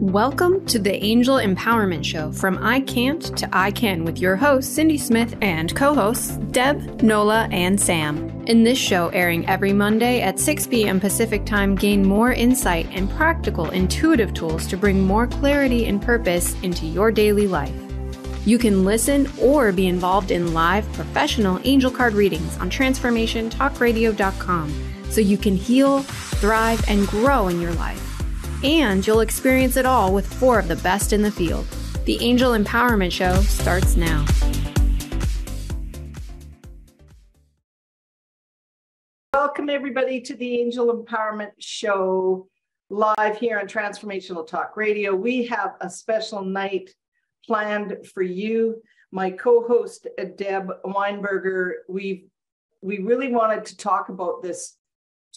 Welcome to the Angel Empowerment Show from I Can't to I Can with your hosts, Cindy Smith, and co-hosts, Deb, Nola, and Sam. In this show, airing every Monday at 6 p.m. Pacific Time, gain more insight and practical, intuitive tools to bring more clarity and purpose into your daily life. You can listen or be involved in live professional angel card readings on transformationtalkradio.com so you can heal, thrive, and grow in your life. And you'll experience it all with 4 of the best in the field. The Angel Empowerment Show starts now. Welcome everybody to the Angel Empowerment Show live here on Transformational Talk Radio. We have a special night planned for you. My co-host Deb Weinberger, we really wanted to talk about this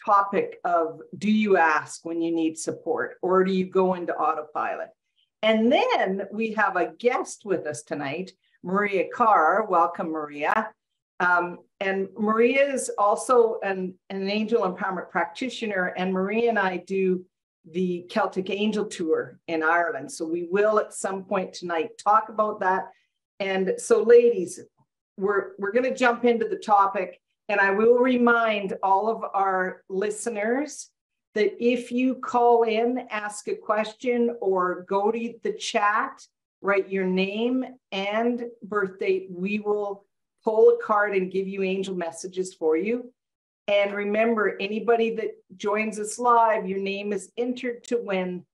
topic of, do you ask when you need support or do you go into autopilot? And then we have a guest with us tonight, Maria Carr. Welcome, Maria. And Maria is also an angel empowerment practitioner, and Maria and I do the Celtic Angel Tour in Ireland. So we will at some point tonight talk about that. And so ladies, we're going to jump into the topic. And I will remind all of our listeners that if you call in, ask a question, or go to the chat, write your name and birth date, we will pull a card and give you angel messages for you. And remember, anybody that joins us live, your name is entered to win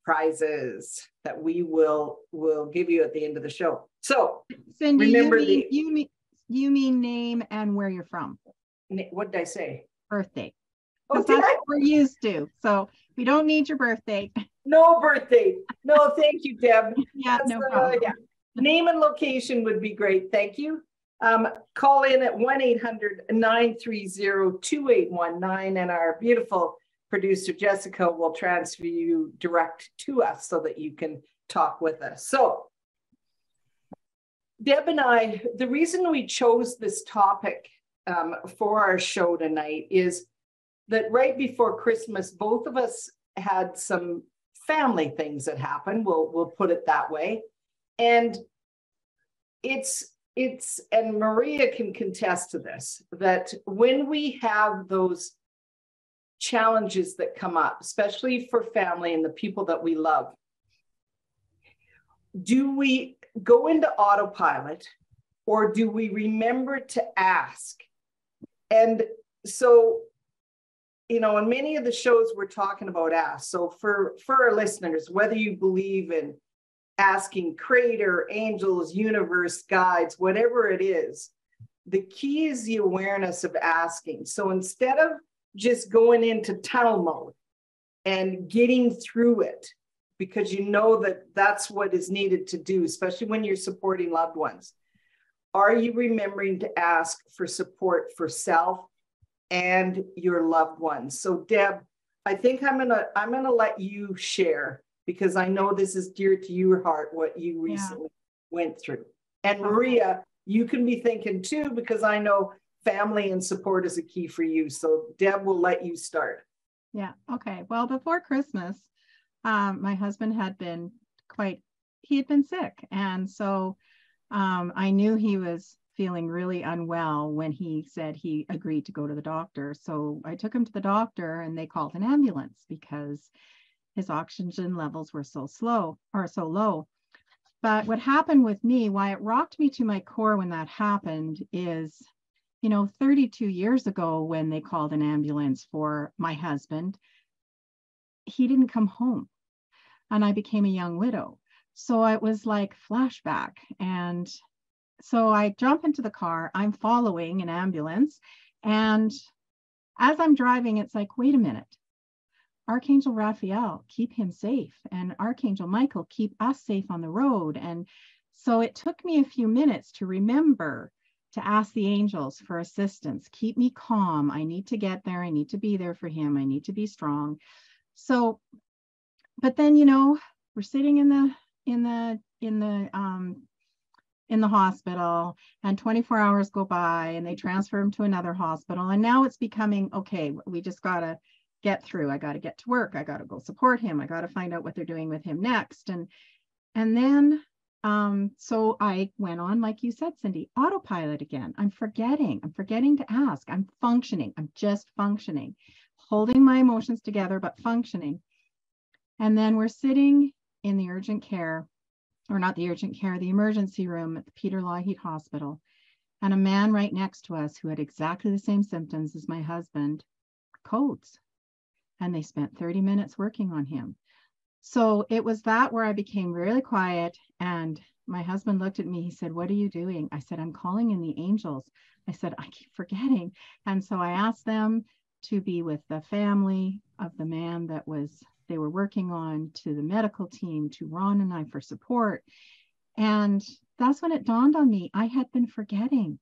prizes that we will give you at the end of the show. So Cindy, remember you mean name and where you're from. What did I say? Birthday. Oh, that's what we're used to. So we don't need your birthday. No birthday. No, thank you, Deb. Yeah, no problem. Yeah. Name and location would be great. Thank you. Call in at 1-800-930-2819, and our beautiful producer, Jessica, will transfer you direct to us so that you can talk with us. So Deb and I, the reason we chose this topic for our show tonight is that right before Christmas, both of us had some family things that happened. We'll put it that way. And it's and Maria can contest to this, that when we have those challenges that come up, especially for family and the people that we love, do we go into autopilot or do we remember to ask? And so, you know, in many of the shows we're talking about ask. So for our listeners, whether you believe in asking creator, angels, universe, guides, whatever it is, the key is the awareness of asking. So instead of just going into tunnel mode and getting through it, because you know that that's what is needed to do, especially when you're supporting loved ones. Are you remembering to ask for support for self and your loved ones? So Deb, I think I'm gonna let you share, because I know this is dear to your heart, what you recently went through. And Maria, you can be thinking too, because I know family and support is a key for you. So Deb, will let you start. Yeah, okay. Well, before Christmas, my husband had been sick. And so I knew he was feeling really unwell when he said he agreed to go to the doctor. So I took him to the doctor and they called an ambulance because his oxygen levels were so low. But what happened with me, why it rocked me to my core when that happened is, 32 years ago when they called an ambulance for my husband, he didn't come home and I became a young widow. So it was like flashback. And so I jump into the car, I'm following an ambulance. And as I'm driving, it's like, wait a minute, Archangel Raphael, keep him safe. And Archangel Michael, keep us safe on the road. And so it took me a few minutes to remember to ask the angels for assistance. Keep me calm. I need to get there. I need to be there for him. I need to be strong. So, but then, we're sitting in the hospital and 24 hours go by and they transfer him to another hospital. And now it's becoming, okay, we just got to get through. I got to get to work. I got to go support him. I got to find out what they're doing with him next. And then, so I went on, like you said, Cindy, autopilot again. I'm forgetting to ask. I'm functioning. I'm just functioning, holding my emotions together, but functioning. And then we're sitting in the urgent care, or not the urgent care, the emergency room at the Peter Lougheed Hospital. And a man right next to us who had exactly the same symptoms as my husband codes. And they spent 30 minutes working on him. So it was that where I became really quiet. And my husband looked at me. He said, "What are you doing?" I said, "I'm calling in the angels." I said, "I keep forgetting." And so I asked them to be with the family of the man that they were working on, to the medical team, to Ron and I for support. And that's when it dawned on me, I had been forgetting.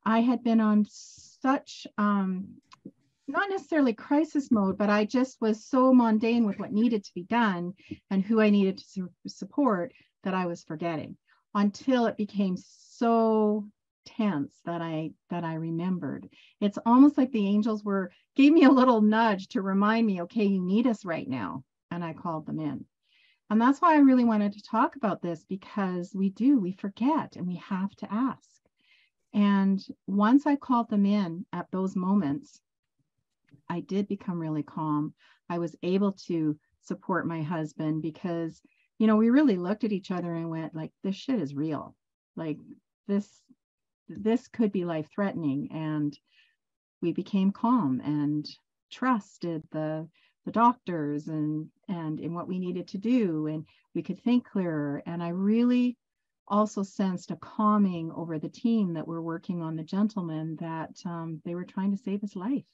I had been on such, not necessarily crisis mode, but I just was so mundane with what needed to be done and who I needed to support that I was forgetting, until it became so tense that I remembered. It's almost like the angels gave me a little nudge to remind me, okay, you need us right now. And I called them in. And that's why I really wanted to talk about this, because we forget, and we have to ask. And once I called them in at those moments, I did become really calm. I was able to support my husband, because, we really looked at each other and went like, this shit is real. Like this could be life-threatening. And we became calm and trusted the doctors and in what we needed to do, and we could think clearer. And I really also sensed a calming over the team that were working on the gentleman, that they were trying to save his life.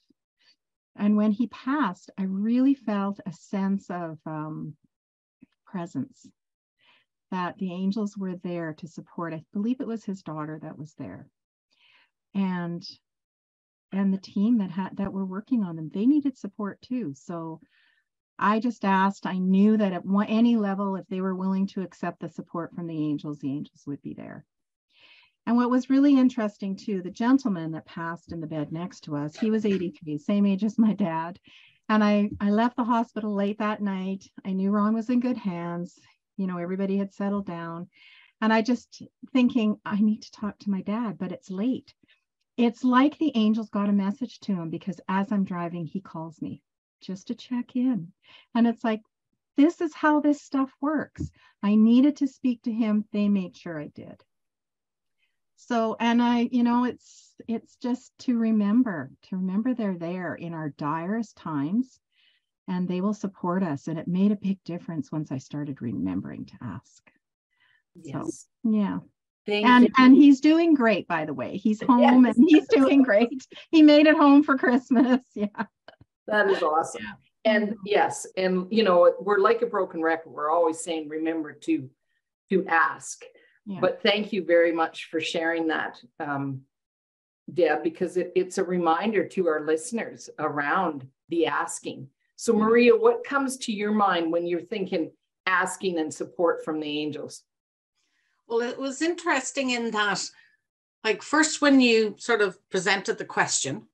And when he passed, I really felt a sense of presence, that the angels were there to support. I believe it was his daughter that was there, and the team that were working on them, they needed support too. So I just asked. I knew that at any level, if they were willing to accept the support from the angels would be there. And what was really interesting too, the gentleman that passed in the bed next to us, he was 83, same age as my dad. And I left the hospital late that night. I knew Ron was in good hands. Everybody had settled down. And I just thinking, I need to talk to my dad, but it's late. It's like the angels got a message to him, because as I'm driving, he calls me just to check in. And it's like, this is how this stuff works. I needed to speak to him. They made sure I did. So, and it's just to remember they're there in our direst times, and they will support us. And it made a big difference once I started remembering to ask. Yes. So, yeah. And he's doing great, by the way. He's home, yes. And he's doing great. He made it home for Christmas. Yeah. That is awesome. Yeah. And yes, and we're like a broken record. We're always saying, remember to ask. Yeah. But thank you very much for sharing that, Deb, because it's a reminder to our listeners around the asking. So Maria, what comes to your mind when you're thinking asking and support from the angels? Well, it was interesting in that, like, first when you sort of presented the question,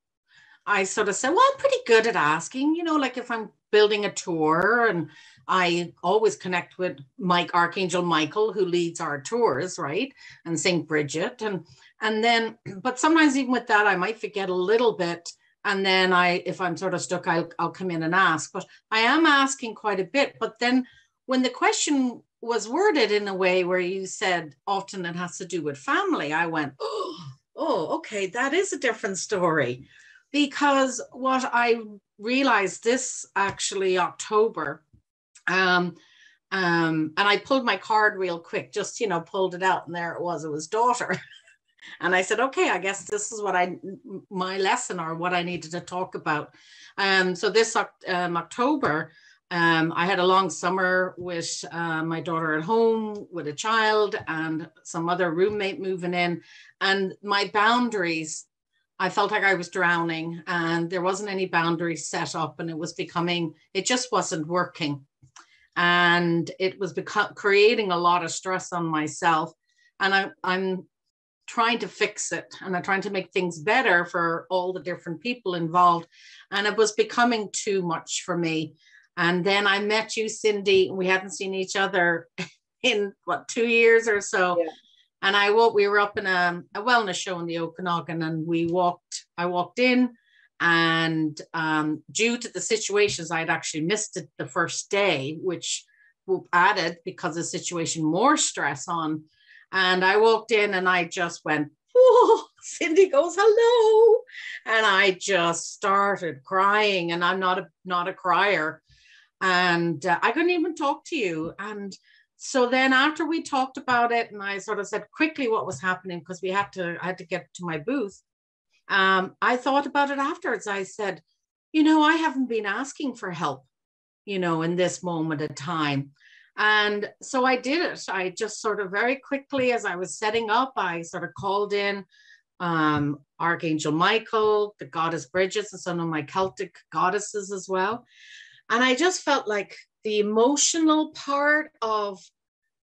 I sort of said, well, I'm pretty good at asking, like if I'm building a tour, and I always connect with Archangel Michael, who leads our tours, right? And St. Bridget. And then, but sometimes even with that, I might forget a little bit. And then if I'm sort of stuck, I'll come in and ask. But I am asking quite a bit. But then when the question was worded in a way where you said often it has to do with family, I went, oh, okay, that is a different story. Because what I realized this actually October, and I pulled my card real quick, just, pulled it out, and there it was daughter. And I said, okay, I guess this is my lesson, or what I needed to talk about. So this October, I had a long summer with my daughter at home with a child and some other roommate moving in, and my boundaries, I felt like I was drowning, and there wasn't any boundaries set up, and it just wasn't working. And it was creating a lot of stress on myself. And I'm trying to fix it, and I'm trying to make things better for all the different people involved. And it was becoming too much for me. And then I met you, Cindy. We hadn't seen each other in 2 years or so. Yeah. And we were up in a wellness show in the Okanagan, and I walked in, and due to the situations, I'd actually missed it the first day, which added, because of the situation, more stress on. And I walked in and I just went, whoa, Cindy goes, hello. And I just started crying, and I'm not a crier. And I couldn't even talk to you. And so then after we talked about it, and I sort of said quickly what was happening, because I had to get to my booth. I thought about it afterwards. I said, I haven't been asking for help, in this moment of time. And so I did it. I just sort of very quickly, as I was setting up, I sort of called in Archangel Michael, the goddess Bridget, and some of my Celtic goddesses as well. And I just felt like the emotional part of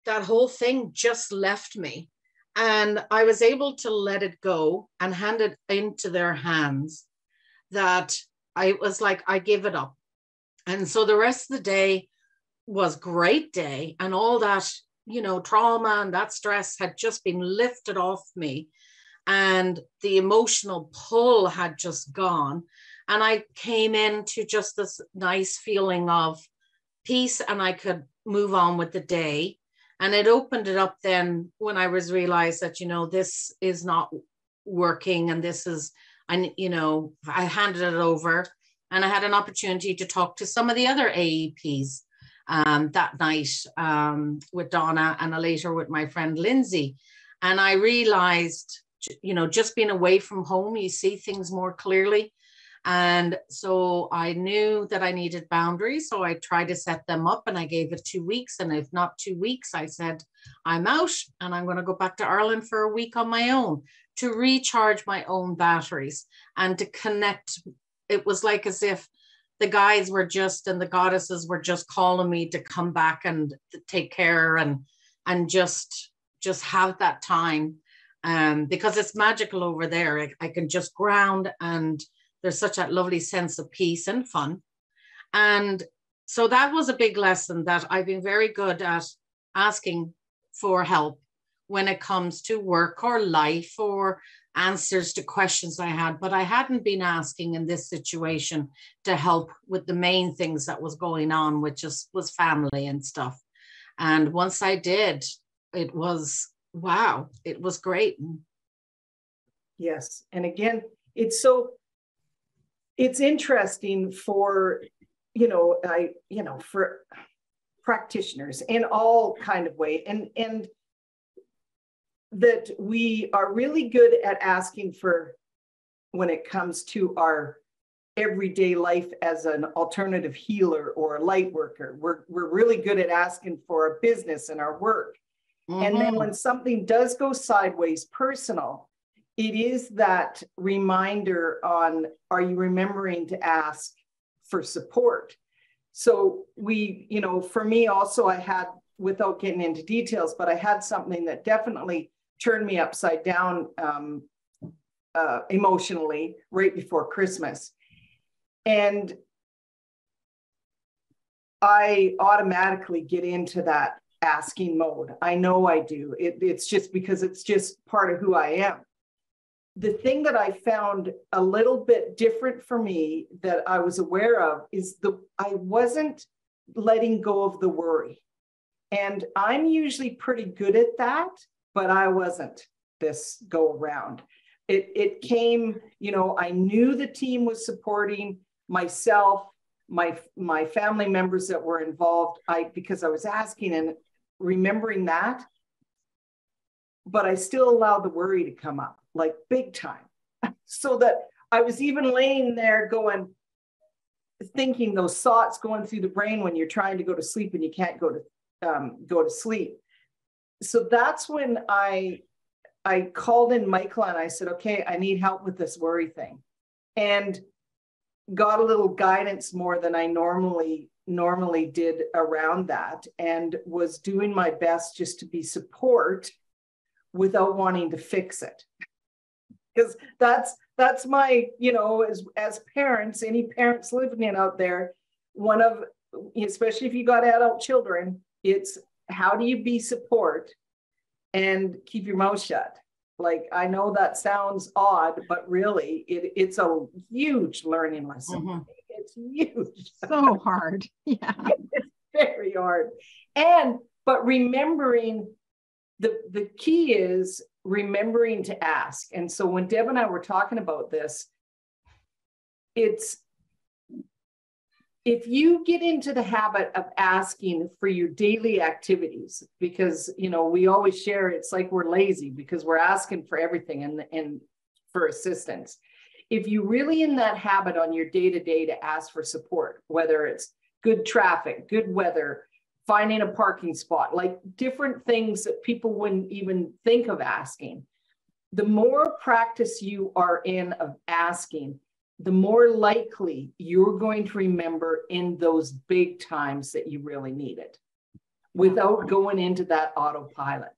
that whole thing just left me. And I was able to let it go and hand it into their hands, that I was like, I give it up. And so the rest of the day was great day, and all that, trauma and that stress had just been lifted off me, and the emotional pull had just gone. And I came into just this nice feeling of peace, and I could move on with the day. And it opened it up then when I was realized that, this is not working, and this is, I handed it over, and I had an opportunity to talk to some of the other AEPs that night with Donna, and later with my friend Lindsay. And I realized, just being away from home, you see things more clearly. And so I knew that I needed boundaries. So I tried to set them up, and I gave it 2 weeks. And if not 2 weeks, I said, I'm out, and I'm going to go back to Ireland for a week on my own to recharge my own batteries and to connect. It was like as if the guides were and the goddesses were just calling me to come back and take care and just have that time, because it's magical over there. I can just ground, and there's such a lovely sense of peace and fun. And so that was a big lesson, that I've been very good at asking for help when it comes to work or life or answers to questions I had, but I hadn't been asking in this situation to help with the main things that was going on, which was family and stuff. And once I did, it was, wow, it was great. Yes. And again, it's interesting for, for practitioners in all kind of way. And that we are really good at asking for, when it comes to our everyday life as an alternative healer or a light worker. We're really good at asking for our business and our work. Mm-hmm. And then when something does go sideways personal, it is that reminder on, are you remembering to ask for support? So for me also, I had, without getting into details, but I had something that definitely turned me upside down emotionally right before Christmas. And I automatically get into that asking mode. I know I do. It's just because it's just part of who I am. The thing that I found a little bit different for me that I was aware of is I wasn't letting go of the worry. And I'm usually pretty good at that, but I wasn't this go around. It came, I knew the team was supporting myself, my family members that were involved, because I was asking and remembering that, but I still allowed the worry to come up like big time. So that I was even laying there thinking those thoughts going through the brain when you're trying to go to sleep and you can't go to sleep. So that's when I called in Michael and I said, okay, I need help with this worry thing, and got a little guidance more than I normally did around that, and was doing my best just to be support without wanting to fix it. Because that's my, as parents, any parents living in out there, especially if you got adult children, it's how do you be support and keep your mouth shut? Like, I know that sounds odd, but really it's a huge learning lesson. Mm-hmm. It's huge. So hard. Yeah. It's very hard. But remembering, the key is remembering to ask. And so when Deb and I were talking about this, it's, if you get into the habit of asking for your daily activities, because, we always share, it's like we're lazy because we're asking for everything and for assistance. If you really in that habit on your day-to-day to ask for support, whether it's good traffic, good weather, finding a parking spot, like different things that people wouldn't even think of asking, the more practice you are in of asking, the more likely you're going to remember in those big times that you really need it without going into that autopilot.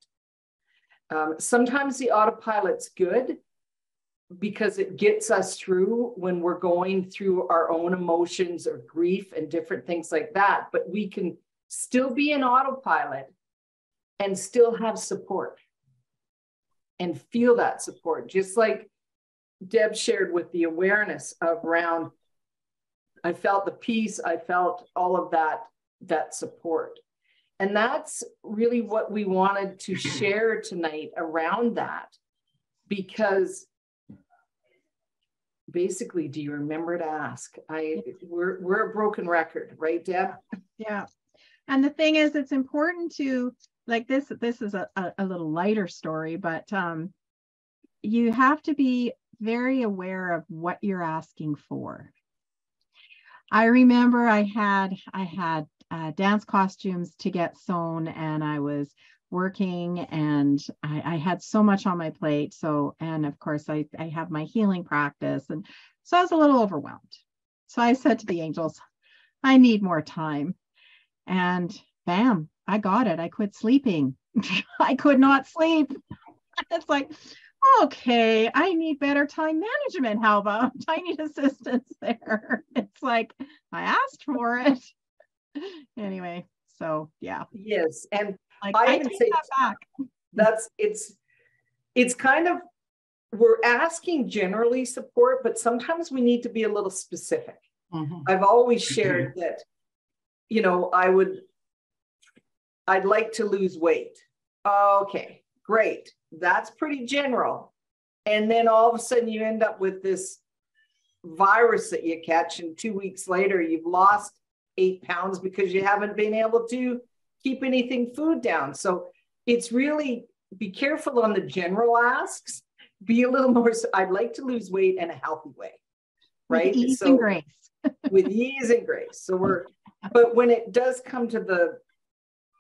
Sometimes the autopilot's good because it gets us through when we're going through our own emotions or grief and different things like that, but we can still be in autopilot and still have support and feel that support, just like Deb shared with the awareness of around, I felt the peace, I felt all of that support. And that's really what we wanted to share tonight around that, because basically, do you remember to ask? We're a broken record, right, Deb? Yeah. And the thing is, it's important to, like, this is a little lighter story, but you have to be very aware of what you're asking for. I remember I had dance costumes to get sewn, and I was working, and I had so much on my plate. So, and of course I have my healing practice. And so I was a little overwhelmed. So I said to the angels, I need more time. And bam, I got it. I quit sleeping. I could not sleep. It's like, okay, I need better time management. How about I need assistance there? It's like, I asked for it. Anyway, so yeah. Yes. And like, I take say that back. It's kind of, we're asking generally support, but sometimes we need to be a little specific. Mm-hmm. I've always shared that, I'd like to lose weight. Okay, great. That's pretty general. And then all of a sudden you end up with this virus that you catch, and 2 weeks later you've lost 8 pounds because you haven't been able to keep anything food down. So it's really, be careful on the general asks, be a little more, I'd like to lose weight in a healthy way, right? With ease and grace. With ease and grace. So but when it does come to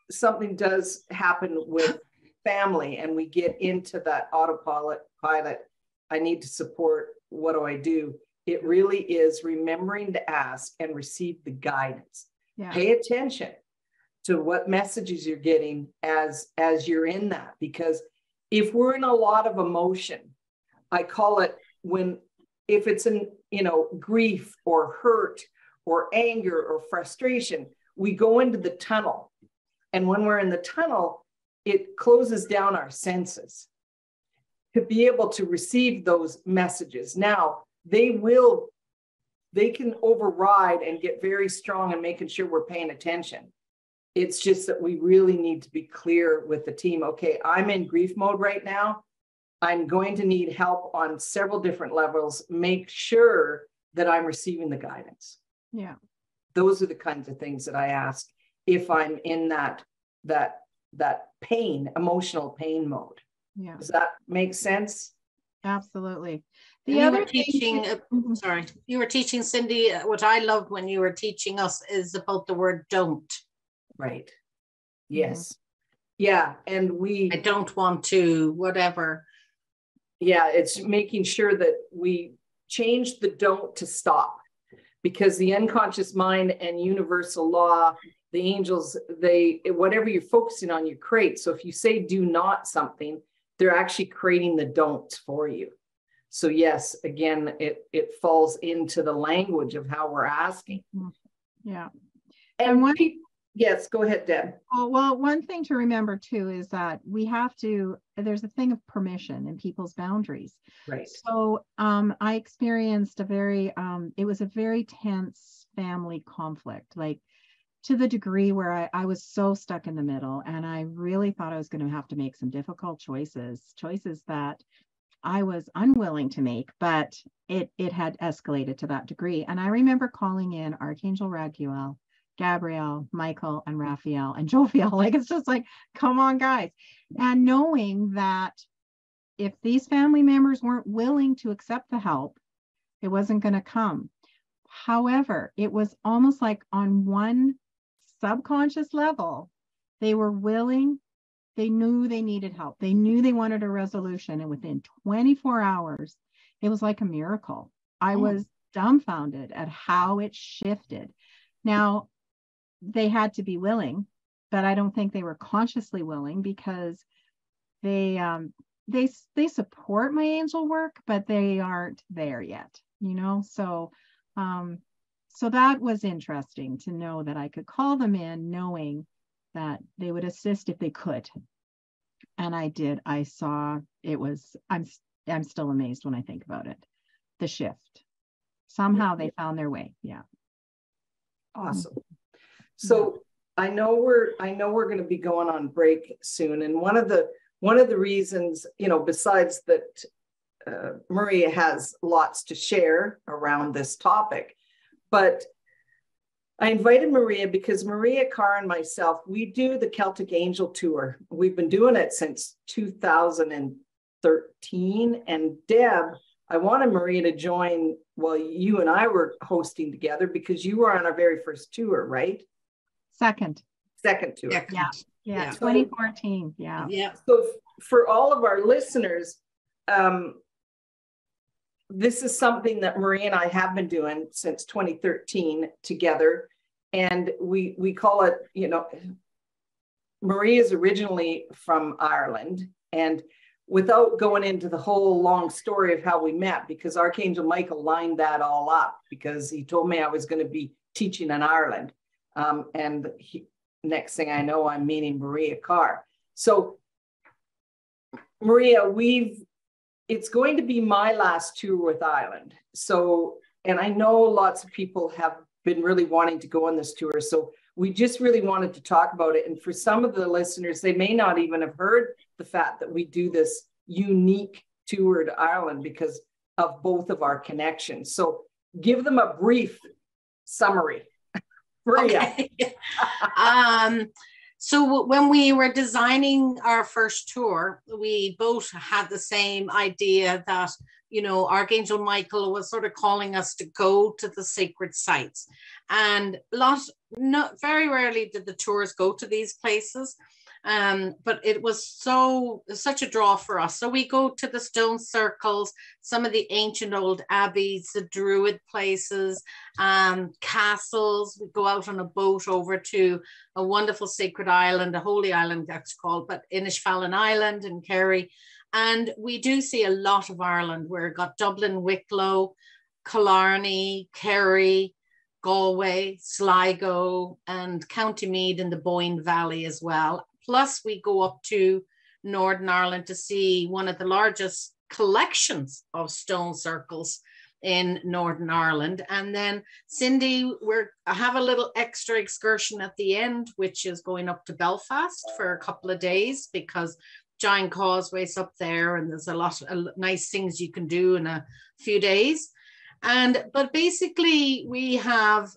something does happen with family and we get into that autopilot, I need to support, what do I do? It really is remembering to ask and receive the guidance. Yeah. Pay attention to what messages you're getting as you're in that, because if we're in a lot of emotion, I call it if it's in, grief or hurt or anger or frustration, we go into the tunnel. And when we're in the tunnel, it closes down our senses to be able to receive those messages. Now, they can override and get very strong in making sure we're paying attention. It's just that we really need to be clear with the team. Okay, I'm in grief mode right now. I'm going to need help on several different levels. Make sure that I'm receiving the guidance. Yeah. Those are the kinds of things that I ask if I'm in that pain, emotional pain mode. Yeah. Does that make sense? Absolutely. You were teaching Cindy, what I loved when you were teaching us is about the word don't. Right. Yes. Mm-hmm. Yeah. And I don't want to, whatever. Yeah. It's making sure that we change the don't to stop, because the unconscious mind and universal law, the angels, whatever you're focusing on, you create. So if you say do not something, they're actually creating the don'ts for you. So yes, again, it falls into the language of how we're asking. Yeah. And yes, go ahead, Deb. Oh, well, one thing to remember too is that there's a thing of permission and people's boundaries. Right. So I experienced it was a very tense family conflict, like to the degree where I was so stuck in the middle, and I really thought I was going to have to make some difficult choices that I was unwilling to make, but it had escalated to that degree. And I remember calling in Archangel Raguel, Gabriel, Michael, and Raphael, and Jophiel. Like, it's just like, come on, guys. And knowing that if these family members weren't willing to accept the help, it wasn't going to come. However, it was almost like on one subconscious level, they were willing. They knew they needed help. They knew they wanted a resolution. And within 24 hours, it was like a miracle. I was dumbfounded at how it shifted. Now, they had to be willing, but I don't think they were consciously willing, because they support my angel work, but they aren't there yet, So that was interesting to know that I could call them in knowing that they would assist if they could. And I did. I saw it was, I'm still amazed when I think about it. The shift. Somehow they found their way. Yeah. Awesome. So I know we're going to be going on break soon. And one of the reasons, besides that Maria has lots to share around this topic, but I invited Maria because Maria Carr and myself, we do the Celtic Angel Tour. We've been doing it since 2013. And Deb, I wanted Maria to join while you and I were hosting together, because you were on our very first tour, right? Second tour. Yeah. 2014. Yeah. So for all of our listeners, this is something that Maria and I have been doing since 2013 together. And we call it, Maria is originally from Ireland. And without going into the whole long story of how we met, because Archangel Michael lined that all up, because he told me I was going to be teaching in Ireland. And next thing I know, I'm meeting Maria Carr. So Maria, it's going to be my last tour with Ireland. So, and I know lots of people have been really wanting to go on this tour. So we just really wanted to talk about it. And for some of the listeners, they may not even have heard the fact that we do this unique tour to Ireland because of both of our connections. So give them a brief summary. Maria. Okay. So when we were designing our first tour, we both had the same idea that, Archangel Michael was sort of calling us to go to the sacred sites. And very rarely did the tours go to these places. But it was such a draw for us. So we go to the stone circles, some of the ancient old abbeys, the druid places, castles. We go out on a boat over to a wonderful sacred island, a holy island that's called, but Inishfallen Island in Kerry. And we do see a lot of Ireland. We've got Dublin, Wicklow, Killarney, Kerry, Galway, Sligo, and County Meath in the Boyne Valley as well. Plus, we go up to Northern Ireland to see one of the largest collections of stone circles in Northern Ireland. And then, Cindy, I have a little extra excursion at the end, which is going up to Belfast for a couple of days, because Giant Causeway's up there, and there's a lot of nice things you can do in a few days. But basically, we have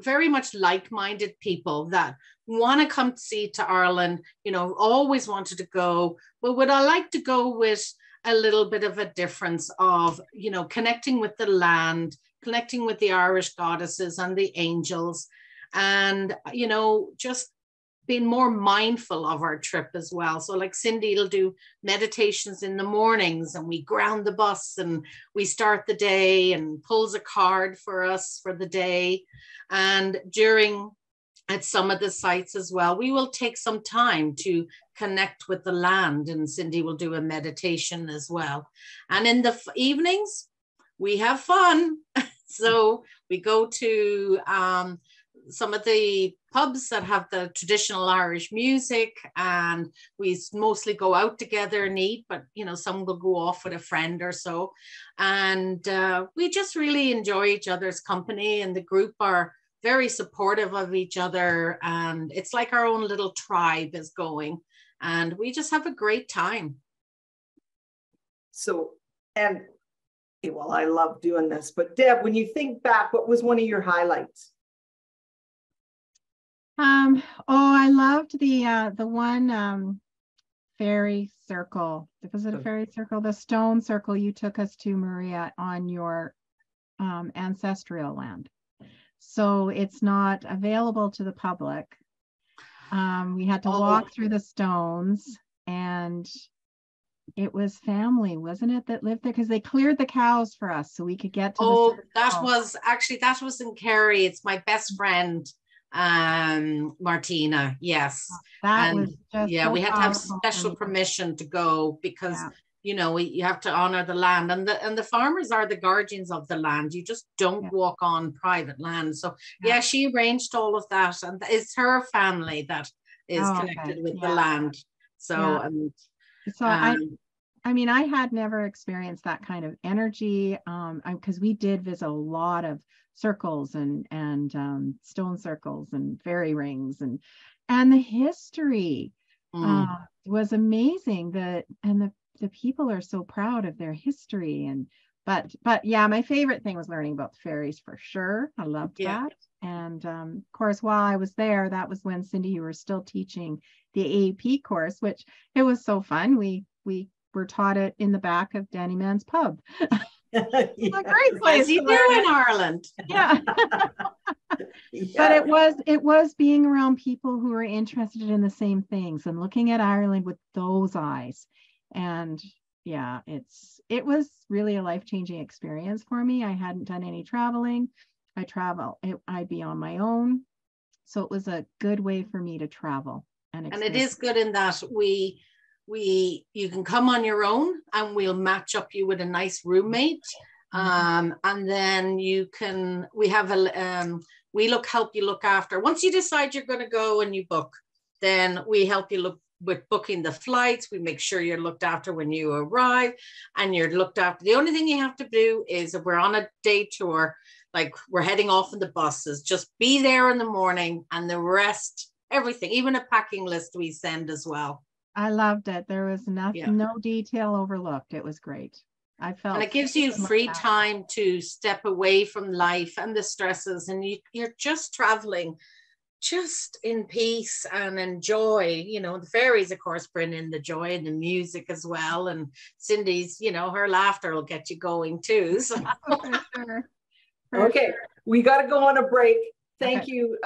very much like-minded people that want to come to Ireland, always wanted to go, but would I like to go with a little bit of a difference of, connecting with the land, connecting with the Irish goddesses and the angels, and, just being more mindful of our trip as well. So like Cindy will do meditations in the mornings, and we ground the bus and we start the day, and pulls a card for us for the day. And during at some of the sites as well. We will take some time to connect with the land, and Cindy will do a meditation as well. And in the evenings, we have fun. So we go to some of the pubs that have the traditional Irish music, and we mostly go out together and eat, but you know, some will go off with a friend or so. And we just really enjoy each other's company, and the group are very supportive of each other, and it's like our own little tribe is going, and we just have a great time. So, and well, I love doing this, but Deb, when you think back, what was one of your highlights? I loved the one fairy circle. Was it a fairy circle? The stone circle you took us to, Maria, on your ancestral land. So it's not available to the public. We had to walk through the stones, and it was family, wasn't it, that lived there? Because they cleared the cows for us so we could get to the that was in Kerry. It's my best friend, Martina. Yes. That was just so we had to have special permission to go, because you know, you have to honor the land, and the farmers are the guardians of the land. You just don't walk on private land. So she arranged all of that, and it's her family that is connected with the land. So I mean, I had never experienced that kind of energy, because we did visit a lot of circles and stone circles and fairy rings, and the history was amazing. The people are so proud of their history, but my favorite thing was learning about the fairies, for sure. I loved that. And of course, while I was there, that was when, Cindy, you were still teaching the AAP course, which it was so fun. We were taught it in the back of Danny Mann's pub. A great place. As you do in Ireland. Yeah. But it was being around people who were interested in the same things and looking at Ireland with those eyes. And it was really a life-changing experience for me. I hadn't done any traveling. I'd be on my own. So it was a good way for me to travel. And it is good in that you can come on your own, and we'll match up you with a nice roommate. And then we help you look after. Once you decide you're going to go and you book, then we help you look with booking the flights. We make sure you're looked after when you arrive, and you're looked after. The only thing you have to do is, if we're on a day tour, like we're heading off in the buses, just be there in the morning, and the rest, everything, even a packing list we send as well. I loved it. There was no detail overlooked. It was great. I felt, and it gives you free time to step away from life and the stresses, and you're just traveling just in peace and enjoy. You know, the fairies, of course, bring in the joy and the music as well, and Cindy's, you know, her laughter will get you going too. So. Okay, we got to go on a break. Thank you.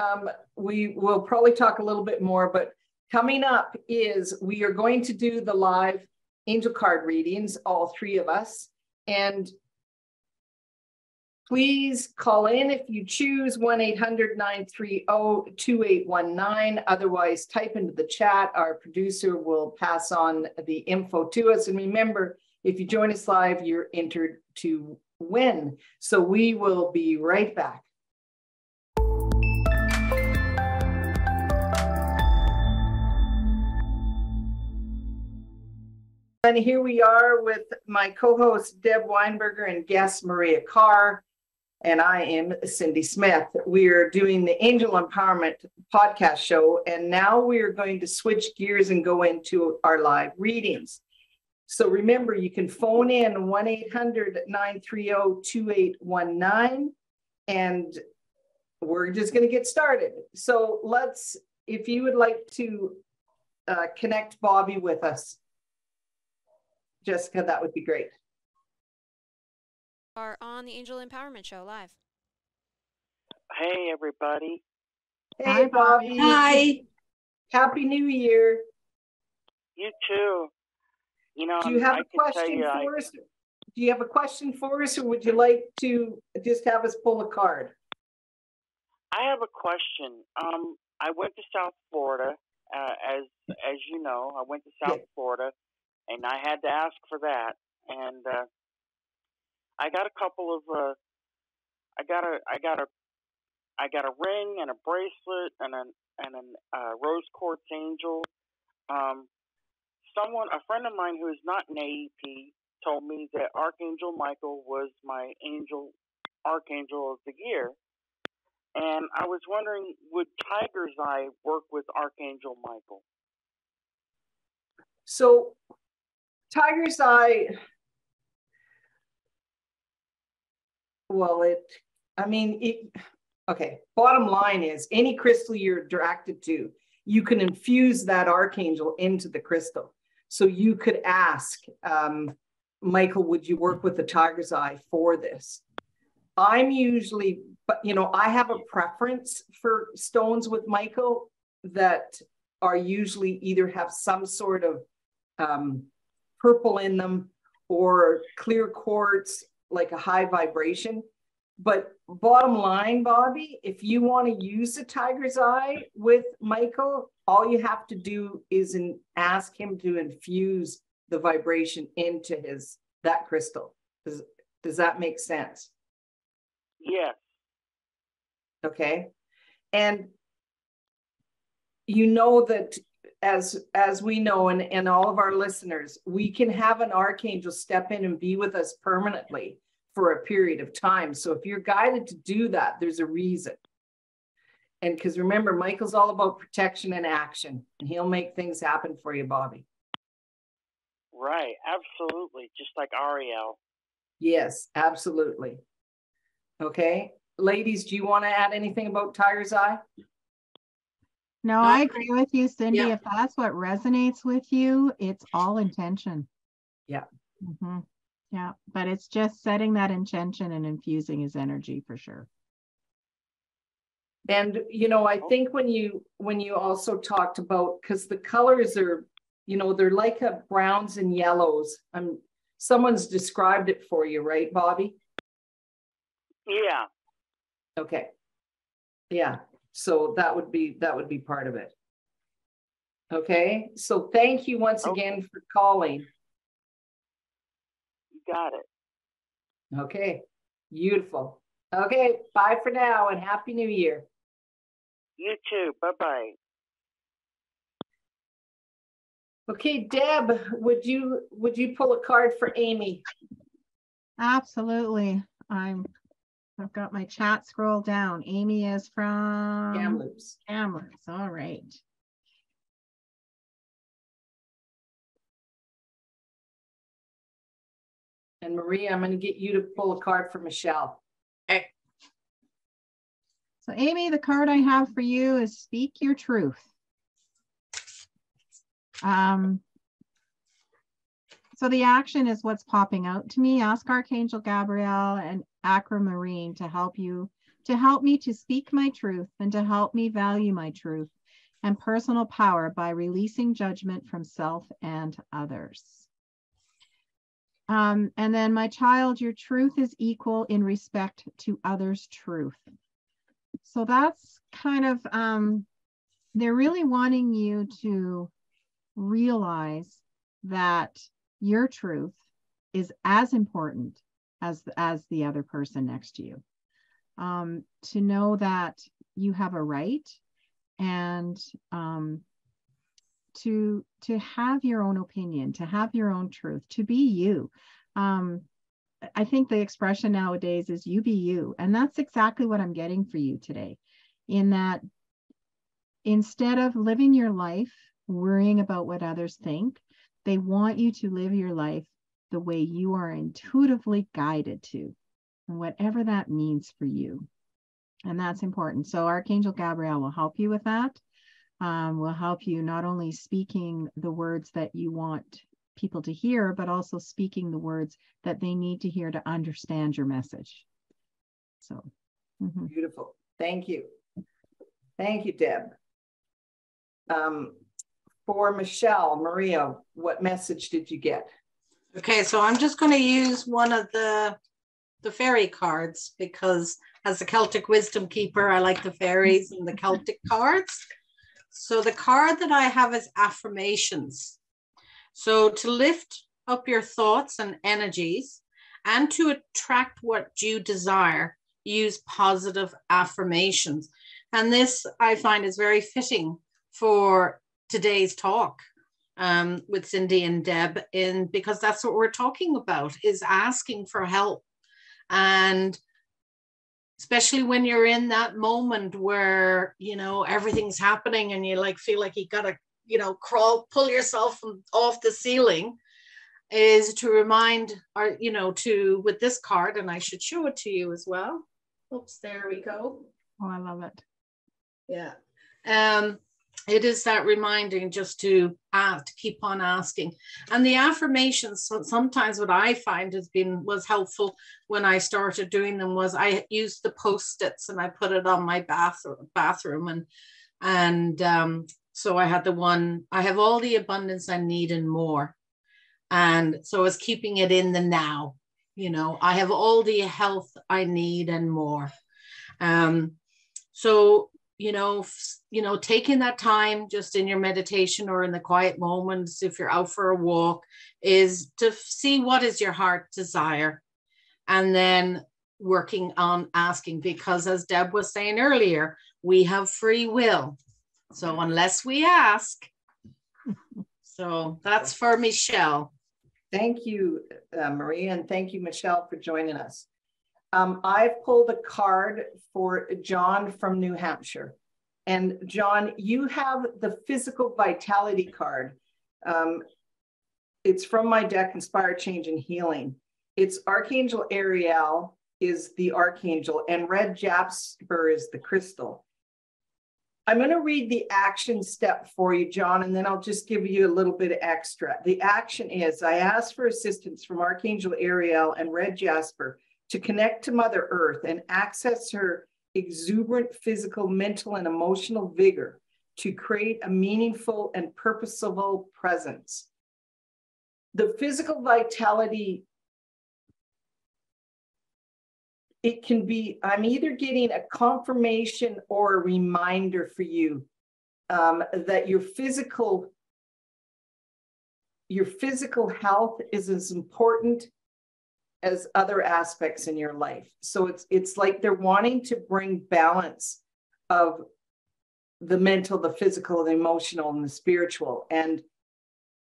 We will probably talk a little bit more, but coming up is we are going to do the live angel card readings, all three of us. And please call in if you choose, 1-800-930-2819. Otherwise, type into the chat. Our producer will pass on the info to us. And remember, if you join us live, you're entered to win. So we will be right back. And here we are with my co-host, Deb Weinberger, and guest, Maria Carr. And I am Cindy Smith. We are doing the Angel Empowerment podcast show. And now we are going to switch gears and go into our live readings. So remember, you can phone in 1-800-930-2819. And we're just going to get started. So if you would like to connect Bobby with us, Jessica, that would be great. Are on the Angel Empowerment Show live. Hey, everybody. Hey, Bobby. Hi. Happy New Year. You too. You know, Do you have a question for us? Do you have a question for us, or would you like to just have us pull a card? I have a question. I went to South Florida, as you know, I went to South Florida, and I had to ask for that. And I got a couple of I got a ring and a bracelet and a rose quartz angel. A friend of mine who is not an AEP, told me that Archangel Michael was my archangel of the year. And I was wondering, would Tiger's Eye work with Archangel Michael? So Tiger's Eye, well, okay, bottom line is any crystal you're attracted to, you can infuse that archangel into the crystal. So you could ask, Michael, would you work with the Tiger's Eye for this? I'm usually, but I have a preference for stones with Michael that are usually either have some sort of purple in them or clear quartz, like a high vibration. But bottom line, Bobby, if you want to use the Tiger's Eye with Michael, all you have to do is ask him to infuse the vibration into that crystal. Does that make sense? Yes. Okay. And you know that as we know, and all of our listeners, we can have an archangel step in and be with us permanently for a period of time. So if you're guided to do that, there's a reason. And because remember, Michael's all about protection and action, and he'll make things happen for you, Bobby. Right. Absolutely. Just like Ariel. Yes, absolutely. Okay. Ladies, do you want to add anything about Tiger's Eye? No, I agree with you, Cindy. Yeah. If that's what resonates with you, it's all intention. Yeah. Mm-hmm. Yeah. But it's just setting that intention and infusing his energy for sure. And, I think when you also talked about, because the colors are, they're like browns and yellows. Someone's described it for you, right, Bobby? Yeah. Okay. Yeah. So that would be part of it. Okay. So thank you once again for calling. You got it. Okay. Beautiful. Okay. Bye for now and Happy New Year. You too. Bye-bye. Okay, Deb, would you pull a card for Amy? Absolutely. I've got my chat scroll down. Amy is from Kamloops. Kamloops. All right. And Maria, I'm going to get you to pull a card for Michelle. Okay. So Amy, the card I have for you is Speak Your Truth. So the action is what's popping out to me. Ask Archangel Gabriel and Aquamarine to help me to speak my truth and to help me value my truth and personal power by releasing judgment from self and others. And then, my child, your truth is equal in respect to others' truth. So that's kind of, they're really wanting you to realize that your truth is as important as the other person next to you. To know that you have a right and to have your own opinion, to have your own truth, to be you. I think the expression nowadays is you be you. And that's exactly what I'm getting for you today, in that instead of living your life worrying about what others think, they want you to live your life the way you are intuitively guided to, and whatever that means for you. And that's important. So Archangel Gabriel will help you with that. Will help you not only speaking the words that you want people to hear, but also speaking the words that they need to hear to understand your message. So Beautiful. Thank you. Thank you, Deb. For Michelle, Maria, what message did you get? Okay, so I'm just going to use one of the fairy cards because as a Celtic wisdom keeper, I like the fairies and the Celtic cards. So the card that I have is affirmations. So to lift up your thoughts and energies and to attract what you desire, use positive affirmations. And this I find is very fitting for today's talk with Cindy and Deb, because that's what we're talking about, is asking for help. And especially when you're in that moment where, you know, everything's happening and you like feel like you gotta, you know, pull yourself off the ceiling, is to remind, or, you know, with this card, and I should show it to you as well. Oops, there we go. Oh, I love it. Yeah. It is that reminding just to keep on asking. And the affirmations, sometimes what I find was helpful when I started doing them was I used the Post-its and I put it on my bathroom. And so I had I have all the abundance I need and more. And so I was keeping it in the now, you know, I have all the health I need and more. So, you know, taking that time just in your meditation or in the quiet moments, if you're out for a walk, is to see what is your heart desire, and then working on asking, because as Deb was saying earlier, we have free will. So unless we ask, so that's for Michelle. Thank you, Maria, and thank you, Michelle, for joining us. I've pulled a card for John from New Hampshire. And John, you have the physical vitality card. It's from my deck, Inspire, Change, and Healing. It's Archangel Ariel is the archangel, and red jasper is the crystal. I'm going to read the action step for you, John, and then I'll just give you a little bit of extra. The action is, I ask for assistance from Archangel Ariel and red jasper to connect to Mother Earth and access her exuberant physical, mental, and emotional vigor to create a meaningful and purposeful presence. The physical vitality, it can be, I'm either getting a confirmation or a reminder for you that your physical health is as important as other aspects in your life. So it's like they're wanting to bring balance of the mental, the physical, the emotional, and the spiritual. And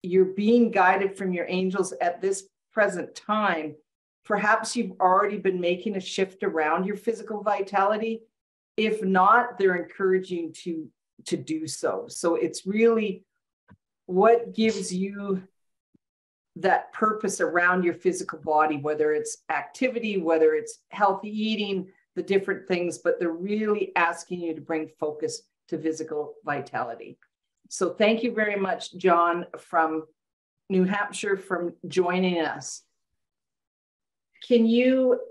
you're being guided from your angels at this present time. Perhaps you've already been making a shift around your physical vitality. If not, they're encouraging you to do so. So it's really what gives you that purpose around your physical body, whether it's activity, whether it's healthy eating, the different things, but they're really asking you to bring focus to physical vitality. So thank you very much, John from New Hampshire, for joining us. Can you,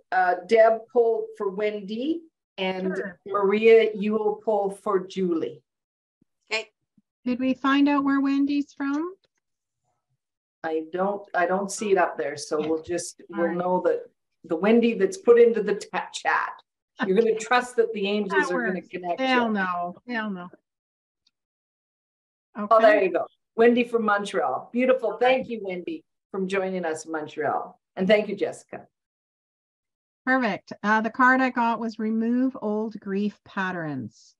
Deb, pull for Wendy, and sure. Maria, you will pull for Julie. Okay. Did we find out where Wendy's from? I don't see it up there, so we'll know that the Wendy that's put into the chat. You're going to trust that the angels are going to connect. They'll know. Okay. Oh, there you go. Wendy from Montreal. Beautiful. Thank you, Wendy, from joining us in Montreal. And thank you, Jessica. Perfect. The card I got was Remove Old Grief Patterns.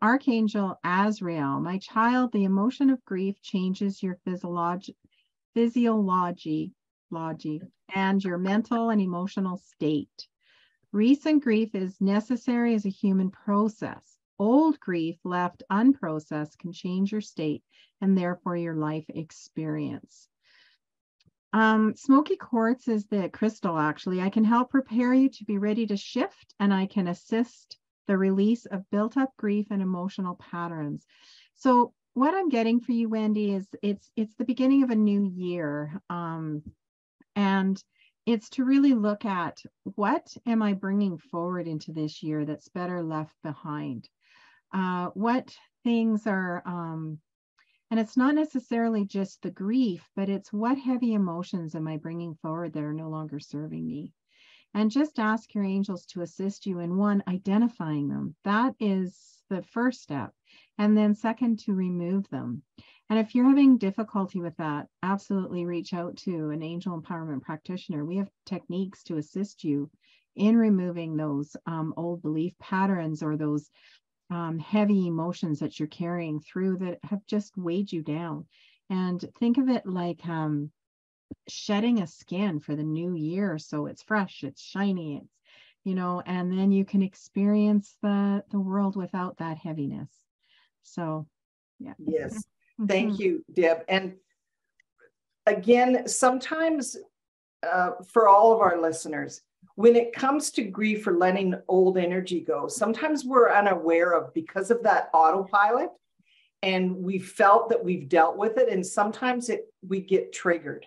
Archangel Azrael, my child, the emotion of grief changes your physiology and your mental and emotional state. Recent grief is necessary as a human process. Old grief left unprocessed can change your state and therefore your life experience. Smoky quartz is the crystal, actually. I can help prepare you to be ready to shift, and I can assist the release of built-up grief and emotional patterns. So what I'm getting for you, Wendy, is it's the beginning of a new year. And it's to really look at, what am I bringing forward into this year that's better left behind? What things are And it's not necessarily just the grief, but it's what heavy emotions am I bringing forward that are no longer serving me? And just ask your angels to assist you in one, identifying them. That is the first step. And then second, to remove them. And if you're having difficulty with that, absolutely reach out to an angel empowerment practitioner. We have techniques to assist you in removing those old belief patterns or those heavy emotions that you're carrying through that have just weighed you down. And think of it like shedding a skin for the new year. So it's fresh, it's shiny, it's, you know, and then you can experience the world without that heaviness. So, yeah. Yes. Thank you, Deb. And again, sometimes for all of our listeners, when it comes to grief or letting old energy go, sometimes we're unaware of because of that autopilot, and we felt that we've dealt with it, and sometimes we get triggered.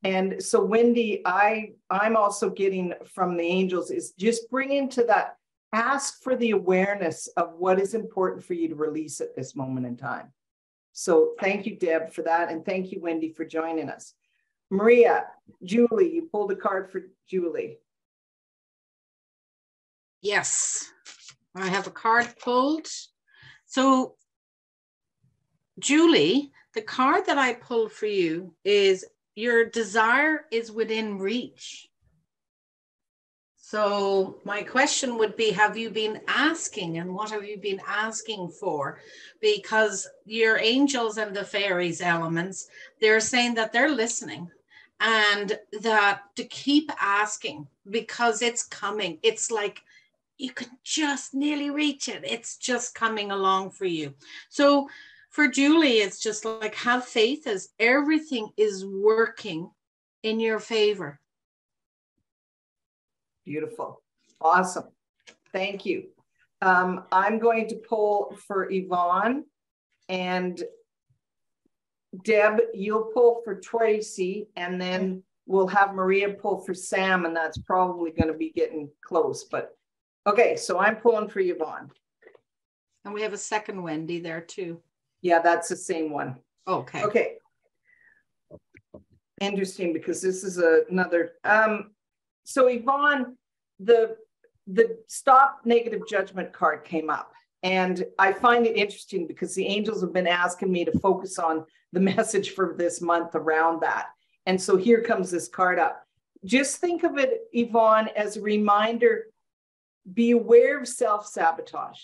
And so, Wendy, I'm also getting from the angels is just bring into that, ask for the awareness of what is important for you to release at this moment in time. So thank you, Deb, for that. And thank you, Wendy, for joining us. Maria, Julie, you pulled a card for Julie. Yes, I have a card pulled. So, Julie, the card that I pulled for you is your desire is within reach. So my question would be, have you been asking, and what have you been asking for? Because your angels and the fairies elements, they're saying that they're listening and that to keep asking because it's coming. It's like you can just nearly reach it. It's just coming along for you. So for Julie, it's just like have faith as everything is working in your favor. Beautiful. Awesome. Thank you. I'm going to pull for Yvonne, and Deb, you'll pull for Tracy, and then we'll have Maria pull for Sam, and that's probably going to be getting close. But okay, so I'm pulling for Yvonne. And we have a second Wendy there too. Yeah, that's the same one. Okay. Okay. Interesting, because this is another. So Yvonne, the stop negative judgment card came up, and I find it interesting because the angels have been asking me to focus on the message for this month around that. And so here comes this card up. Just think of it, Yvonne, as a reminder, be aware of self-sabotage.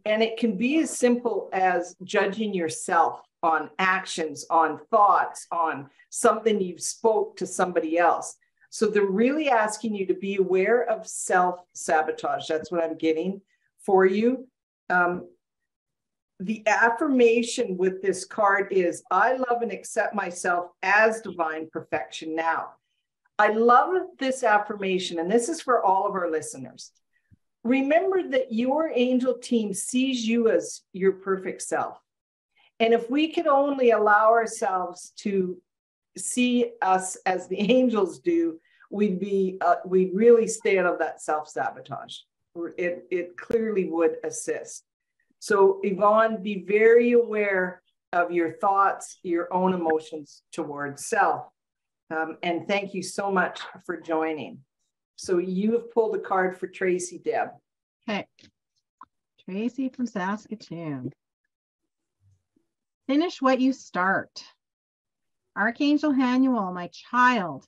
And it can be as simple as judging yourself on actions, on thoughts, on something you've spoke to somebody else. So they're really asking you to be aware of self-sabotage. That's what I'm getting for you. The affirmation with this card is, I love and accept myself as divine perfection now. I love this affirmation, and this is for all of our listeners. Remember that your angel team sees you as your perfect self. And if we could only allow ourselves to see us as the angels do, we'd really stay out of that self-sabotage. It clearly would assist. So Yvonne, be very aware of your thoughts, your own emotions towards self. And thank you so much for joining. So you have pulled a card for Tracy, Deb. Okay. Tracy from Saskatoon. Finish what you start. Archangel Hanuel, my child.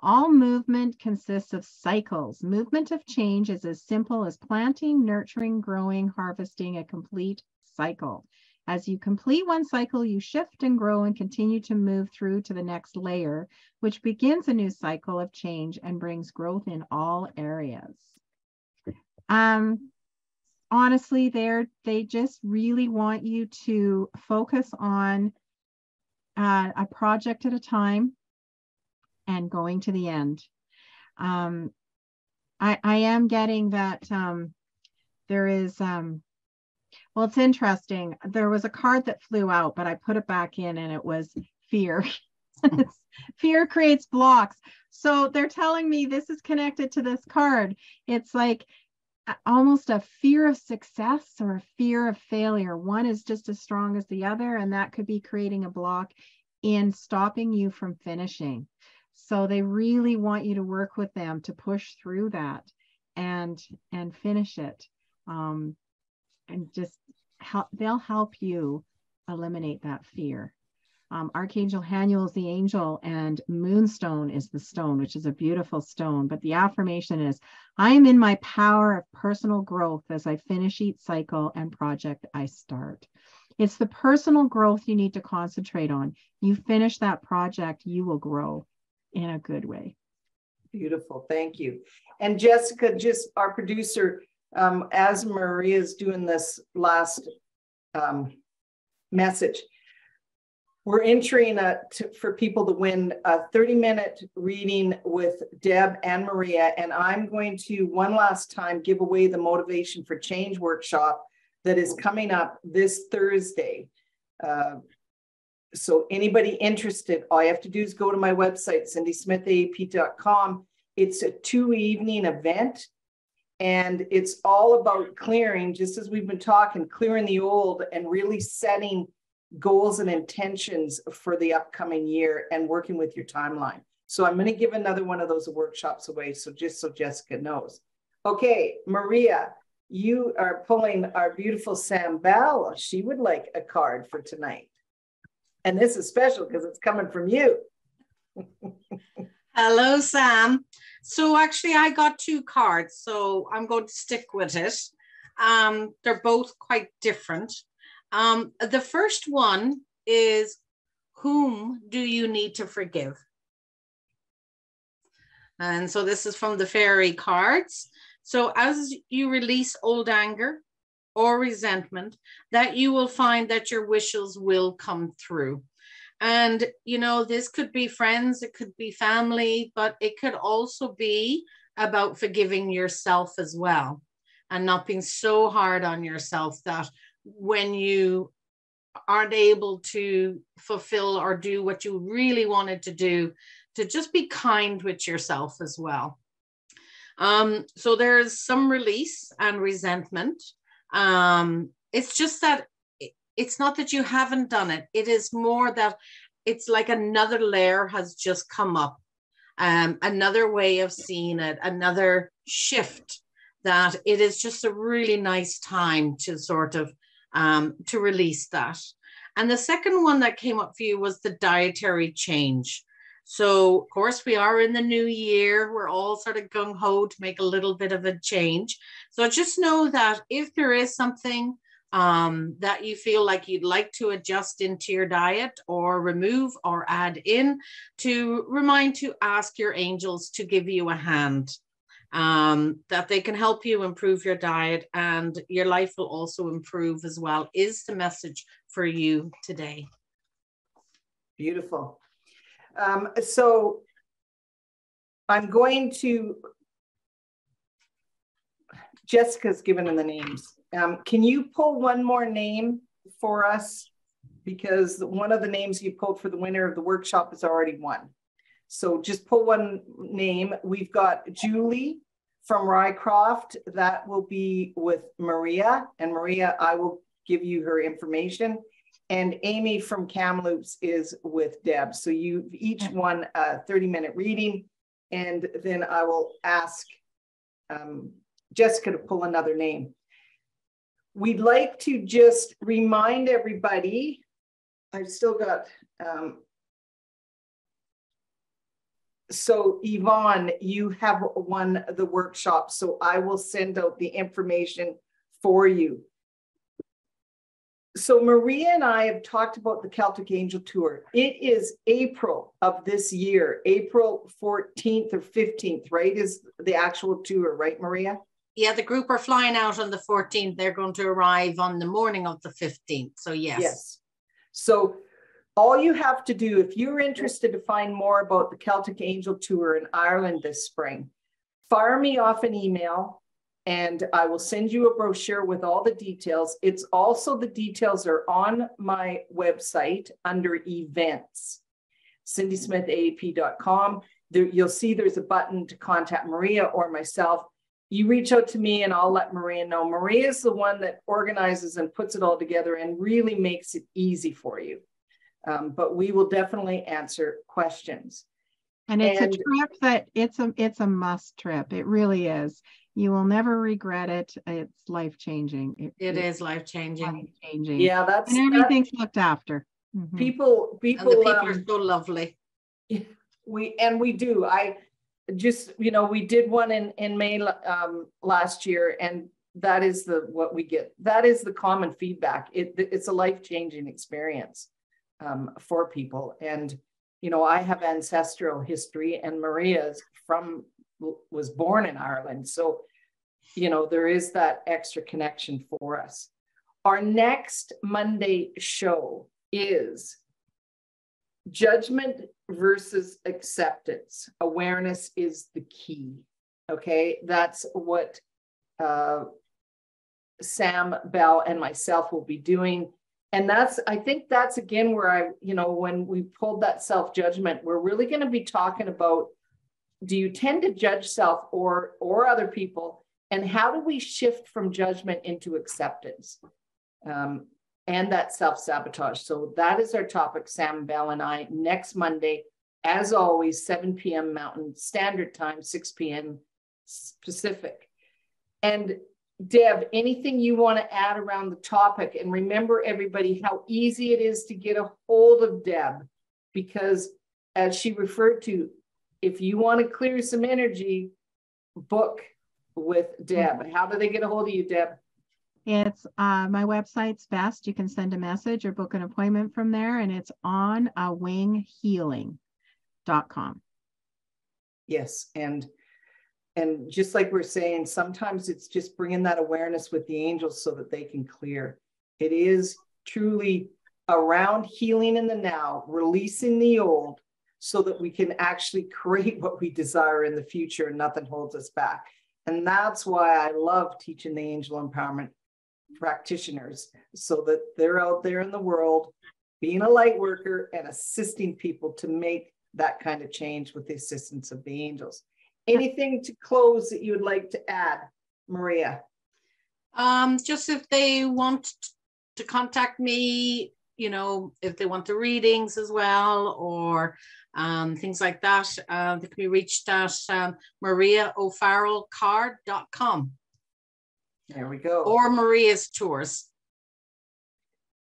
All movement consists of cycles. Movement of change is as simple as planting, nurturing, growing, harvesting, a complete cycle. As you complete one cycle, you shift and grow and continue to move through to the next layer, which begins a new cycle of change and brings growth in all areas. Honestly, they just really want you to focus on a project at a time and going to the end. I am getting that there is, well, it's interesting. There was a card that flew out, but I put it back in and it was fear. Fear creates blocks. So they're telling me this is connected to this card. It's like, almost a fear of success or a fear of failure. One is just as strong as the other, and that could be creating a block in stopping you from finishing. So they really want you to work with them to push through that and finish it. And just they'll help you eliminate that fear. Archangel Haniel is the angel, and Moonstone is the stone, which is a beautiful stone. But the affirmation is, I am in my power of personal growth as I finish each cycle and project I start. It's the personal growth you need to concentrate on. You finish that project, you will grow in a good way. Beautiful. Thank you. And Jessica, just our producer, as Maria's doing this last message, we're entering for people to win a 30-minute reading with Deb and Maria. And I'm going to, one last time, give away the Motivation for Change workshop that is coming up this Thursday. So anybody interested, all you have to do is go to my website, cindysmithaap.com. It's a 2-evening event, and it's all about clearing, just as we've been talking, clearing the old and really setting goals and intentions for the upcoming year and working with your timeline. So I'm going to give another one of those workshops away, so just so Jessica knows. Okay, Maria, you are pulling our beautiful Sam Bell. She would like a card for tonight. And this is special because it's coming from you. Hello, Sam. So actually I got 2 cards, so I'm going to stick with it. They're both quite different. The first one is, whom do you need to forgive? And so this is from the fairy cards. So as you release old anger or resentment, that you will find that your wishes will come through. And, you know, this could be friends, it could be family, but it could also be about forgiving yourself as well, and not being so hard on yourself that when you aren't able to fulfill or do what you really wanted to do, to just be kind with yourself as well. So there's some release and resentment. It's just that it's not that you haven't done it. It is more that it's like another layer has just come up, another way of seeing it, another shift, that it is just a really nice time to sort of to release that. And the second one that came up for you was the dietary change. So, of course, we are in the new year. We're all sort of gung-ho to make a little bit of a change. So just know that if there is something that you feel like you'd like to adjust into your diet or remove or add in, to remind to ask your angels to give you a hand, that they can help you improve your diet, and your life will also improve as well, is the message for you today. Beautiful. So I'm going to, Jessica's given them the names. Can you pull one more name for us? Because one of the names you pulled for the winner of the workshop is already won. So just pull one name. We've got Julie from Rycroft. That will be with Maria. And Maria, I will give you her information. And Amy from Kamloops is with Deb. So you've each won a 30-minute reading. And then I will ask Jessica to pull another name. We'd like to just remind everybody, I've still got, so Yvonne, you have won the workshop, so I will send out the information for you. So Maria and I have talked about the Celtic Angel Tour. It is April of this year, April 14th or 15th, right, is the actual tour, right, Maria? Yeah, the group are flying out on the 14th. They're going to arrive on the morning of the 15th. So yes. Yes. So all you have to do, if you're interested to find more about the Celtic Angel Tour in Ireland this spring, fire me off an email and I will send you a brochure with all the details. It's also, the details are on my website under events, cindysmithaap.com. There, you'll see there's a button to contact Maria or myself. you reach out to me and I'll let Maria know. Maria is the one that organizes and puts it all together and really makes it easy for you. But we will definitely answer questions. And it's a trip that it's a must trip. It really is. You will never regret it. It's life-changing. It is life-changing. Life-changing. Yeah, and everything's looked after. Mm-hmm. People, and the people are so lovely. We do. I just, we did one in May last year, and that is what we get. That is the common feedback. It's a life-changing experience for people. And I have ancestral history, and Maria's was born in Ireland. So, there is that extra connection for us. Our next Monday show is judgment versus acceptance. Awareness is the key. Okay. That's what Sam Bell and myself will be doing. And I think that's again where when we pulled that self-judgment, we're really going to be talking about, do you tend to judge self or other people? And how do we shift from judgment into acceptance and that self-sabotage? So that is our topic, Sam Bell and I, next Monday, as always, 7 p.m. Mountain Standard Time, 6 p.m. Pacific. And Deb, anything you want to add around the topic? And remember, everybody, how easy it is to get a hold of Deb, because as she referred to, if you want to clear some energy, book with Deb. How do they get a hold of you, Deb? It's my website's best. You can send a message or book an appointment from there, and it's on winghealing.com. Yes, and just like we're saying, sometimes it's just bringing that awareness with the angels so that they can clear. It is truly around healing in the now, releasing the old, so that we can actually create what we desire in the future and nothing holds us back. And that's why I love teaching the angel empowerment practitioners, so that they're out there in the world being a light worker and assisting people to make that kind of change with the assistance of the angels. Anything to close that you would like to add, Maria? Just if they want to contact me, if they want the readings as well, or things like that, they can be reached at mariaofarrellcarr.com. There we go. Or Maria's Tours.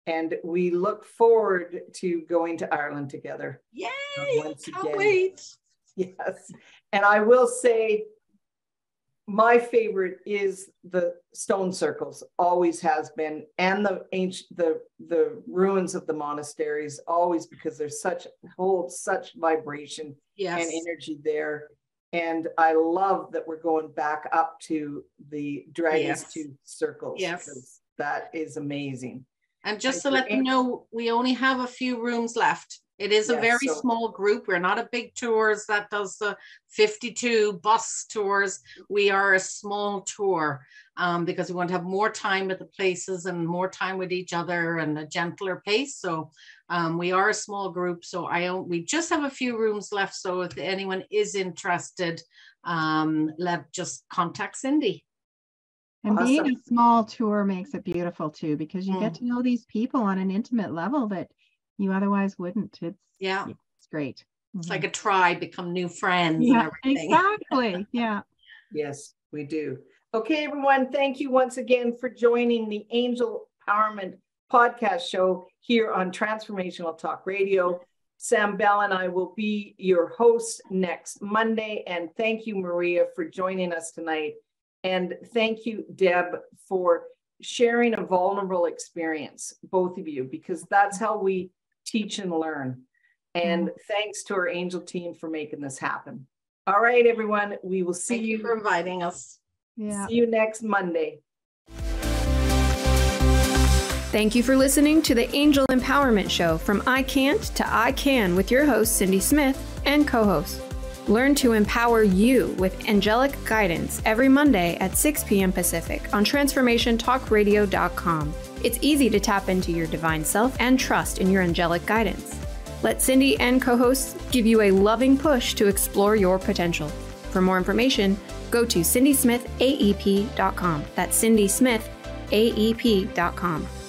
And we look forward to going to Ireland together. Yay! Once Can't again. wait. Yes. And I will say, my favorite is the stone circles, always has been, and the ruins of the monasteries, always, because there's hold such vibration and energy there. And I love that we're going back up to the Dragon's Tooth circles. Yes. That is amazing. And just to let you know, we only have a few rooms left. It is a very small group. We're not a big tours that does the 52 bus tours. We are a small tour because we want to have more time at the places and more time with each other and a gentler pace. So we are a small group. So we just have a few rooms left. So if anyone is interested, just contact Cindy. And being a small tour makes it beautiful too, because you get to know these people on an intimate level that you otherwise wouldn't. It's great. It's like a tribe, become new friends. Yeah, and everything. Exactly. Yeah. Yes, we do. Okay, everyone. Thank you once again for joining the Angel Empowerment podcast show here on Transformational Talk Radio. Sam Bell and I will be your hosts next Monday. And thank you, Maria, for joining us tonight. And thank you, Deb, for sharing a vulnerable experience, both of you, because that's how we teach and learn. And thanks to our angel team for making this happen. All right, everyone, we will see you. Thank you for inviting us. Yeah. See you next Monday. Thank you for listening to the Angel Empowerment Show, from I Can't to I Can, with your host, Cindy Smith, and co-host. Learn to empower you with angelic guidance every Monday at 6 p.m. Pacific on TransformationTalkRadio.com. It's easy to tap into your divine self and trust in your angelic guidance. Let Cindy and co-hosts give you a loving push to explore your potential. For more information, go go to cindysmithaep.com. That's cindysmithaep.com.